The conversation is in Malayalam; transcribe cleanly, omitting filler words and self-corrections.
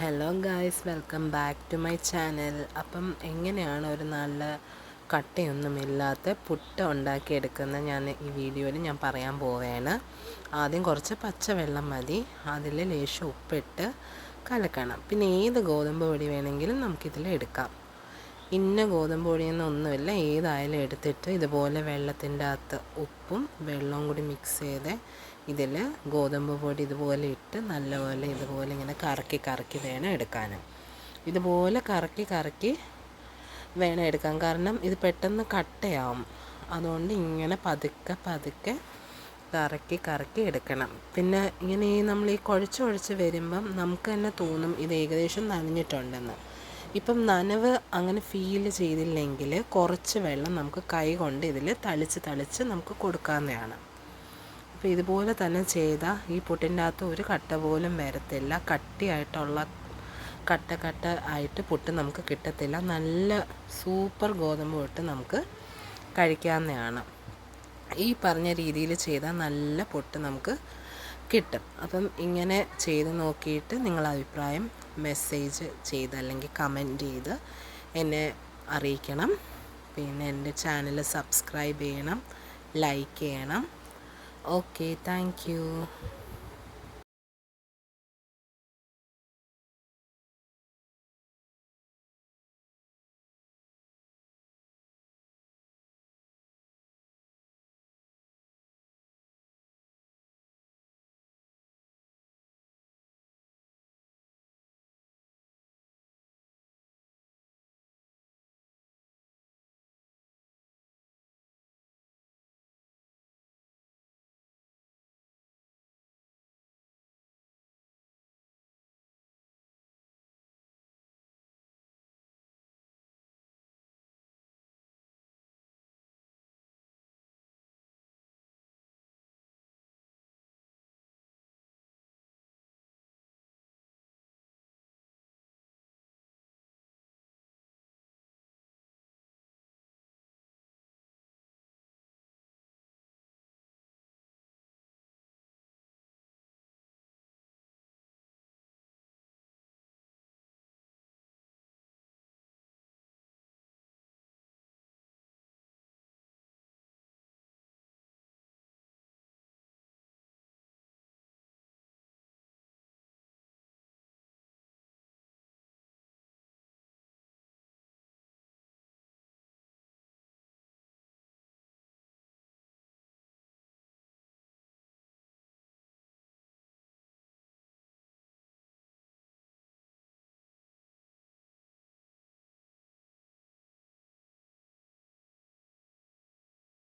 Hello guys, welcome back to my channel. Appam എങ്ങനെയാണ് ഒരു നല്ല കട്ടയൊന്നുമില്ലാത്ത പുട്ട് ഉണ്ടാക്കിയെടുക്കുന്ന ഞാൻ ഈ വീഡിയോയിൽ ഞാൻ പറയാൻ പോവുകയാണ്. ആദ്യം കുറച്ച് പച്ചവെള്ളം മതി, അതിൽ ലേശം ഉപ്പിട്ട് കലക്കണം. പിന്നെ ഏത് ഗോതമ്പ് പൊടി വേണമെങ്കിലും നമുക്കിതിൽ എടുക്കാം. ഇന്ന ഗോതമ്പ് പൊടിയെന്നൊന്നുമില്ല, ഏതായാലും എടുത്തിട്ട് ഇതുപോലെ വെള്ളത്തിൻ്റെ അകത്ത് ഉപ്പും വെള്ളവും കൂടി മിക്സ് ചെയ്ത് ഇതിൽ ഗോതമ്പ് പൊടി ഇതുപോലെ ഇട്ട് നല്ലപോലെ ഇതുപോലെ ഇങ്ങനെ കറക്കി കറക്കി വേണം എടുക്കാൻ. ഇതുപോലെ കറക്കി കറക്കി വേണം എടുക്കാൻ, കാരണം ഇത് പെട്ടെന്ന് കട്ടയാവും. അതുകൊണ്ട് ഇങ്ങനെ പതുക്കെ പതുക്കെ കറക്കി കറക്കി എടുക്കണം. പിന്നെ ഇങ്ങനെ നമ്മൾ ഈ കുഴച്ച് വരുമ്പം നമുക്ക് തന്നെ തോന്നും ഇത് ഏകദേശം നനഞ്ഞിട്ടുണ്ടെന്ന്. ഇപ്പം നനവ് അങ്ങനെ ഫീൽ ചെയ്തില്ലെങ്കിൽ കുറച്ച് വെള്ളം നമുക്ക് കൈ കൊണ്ട് ഇതിൽ തളിച്ച് നമുക്ക് കൊടുക്കാവുന്നതാണ്. അപ്പോൾ ഇതുപോലെ തന്നെ ചെയ്താൽ ഈ പുട്ടിൻ്റെ അകത്ത് ഒരു കട്ട പോലും വരത്തില്ല. കട്ടിയായിട്ടുള്ള കട്ട ആയിട്ട് പുട്ട് നമുക്ക് കിട്ടത്തില്ല. നല്ല സൂപ്പർ ഗോതമ്പ് പുട്ട് നമുക്ക് കഴിക്കാവുന്നതാണ്. ഈ പറഞ്ഞ രീതിയിൽ ചെയ്താൽ നല്ല പുട്ട് നമുക്ക് കിട്ടും. അപ്പം ഇങ്ങനെ ചെയ്ത് നോക്കിയിട്ട് നിങ്ങളുടെ അഭിപ്രായം മെസ്സേജ് ചെയ്ത് അല്ലെങ്കിൽ കമൻറ്റ് ചെയ്ത് എന്നെ അറിയിക്കണം. പിന്നെ എൻ്റെ ചാനൽ സബ്സ്ക്രൈബ് ചെയ്യണം, ലൈക്ക് ചെയ്യണം. Okay, thank you.